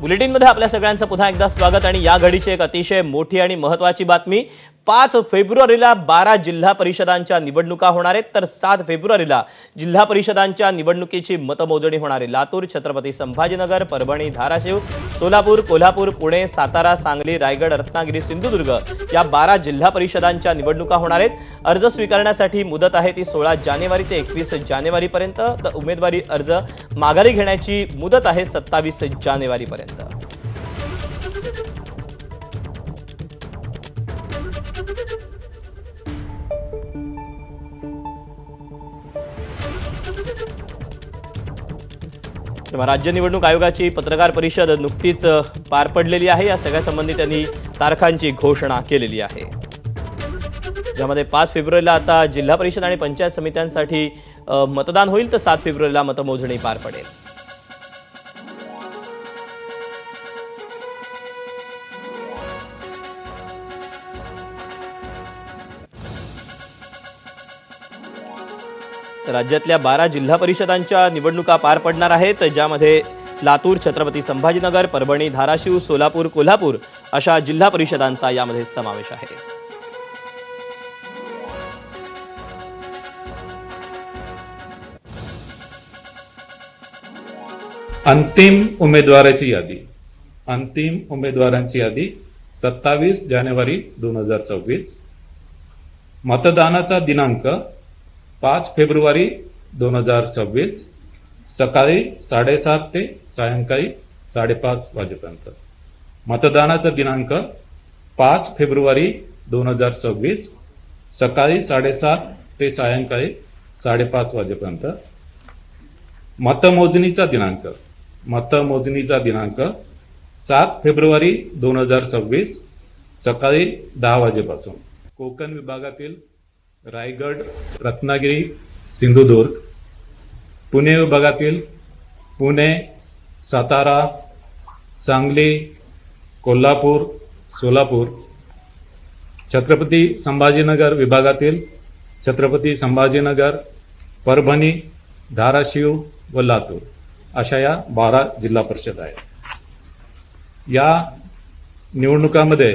बुलेटिनमध्ये आपल्या सगळ्यांचं पुन्हा एकदा स्वागत आणि या घडीची एक अतिशय मोठी आणि महत्त्वाची बातमी। 5 फेब्रुवारीला 12 जिल्हा परिषदांच्या निवडणुका होणार आहेत, तर 7 फेब्रुवारीला जिल्हा परिषदांच्या निवडणुकीची मतमोजणी होणार आहे। लातूर, छत्रपती संभाजीनगर, परभणी, धाराशिव, सोलापूर, कोल्हापूर, पुणे, सातारा, सांगली, रायगड, रत्नागिरी, सिंधुदुर्ग या 12 जिल्हा परिषदांच्या निवडणुका होणार आहेत। अर्ज स्वीकारण्यासाठी मुदत आहे ती 16 जानेवारी ते 21 जानेवारीपर्यंत, तर उमेदवारी अर्ज माघारी घेण्याची मुदत आहे 27 जानेवारीपर्यंत। राज्य निवडणूक आयोगाची पत्रकार परिषद नुकतीच पार पडलेली आहे। या सगळ्या संबंधी त्यांनी तारखांची घोषणा केलेली आहे, ज्यामध्ये 5 फेब्रुवारीला आता जिल्हा परिषद आणि पंचायत समित्यांसाठी मतदान होईल, तर 7 फेब्रुवारीला मतमोजणी पार पडेल। राज्यातल्या 12 जिल्हा परिषदांच्या निवडणुका पार पडणार आहेत, ज्यामध्ये लातूर, छत्रपती संभाजीनगर, परभणी, धाराशिव, सोलापूर, कोल्हापूर अशा जिल्हा परिषदांचा यामध्ये समावेश आहे। अंतिम उमेदवारांची यादी 27 जानेवारी 2024। मतदानाचा दिनांक 5 फेब्रुवारी 2026 सकाळी 7:30 ते सायंकाळी 5:30 वाजेपर्यंत। मतदानाचा दिनांक 5 फेब्रुवारी 2026 सकाळी 7:30 ते सायंकाळी 5:30 वाजेपर्यंत। मतमोजणीचा दिनांक 7 फेब्रुवारी 2026 सकाळी 10 वाजेपासून। कोकण विभागातील रायगड, रत्नागिरी, सिंधुदुर्ग, पुणे विभागातील पुणे, सातारा, सांगली, कोल्हापूर, सोलापूर, छत्रपती संभाजीनगर विभागातील छत्रपती संभाजीनगर, परभणी, धाराशिव व लातूर अशा या 12 जिल्हा परिषद आहेत। या निवडणुकांमध्ये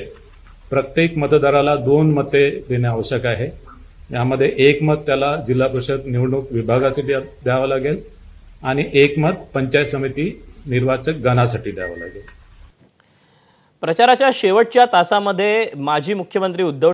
प्रत्येक मतदाराला 2 मते देणे आवश्यक आहे। यामध्ये 1 मत त्याला जिल्हा परिषद निवडणूक विभागासाठी द्यावं लागेल आणि 1 मत पंचायत समिती निर्वाचक गणासाठी द्यावं लागेल। प्रचाराच्या शेवटच्या तासामध्ये माजी मुख्यमंत्री उद्धव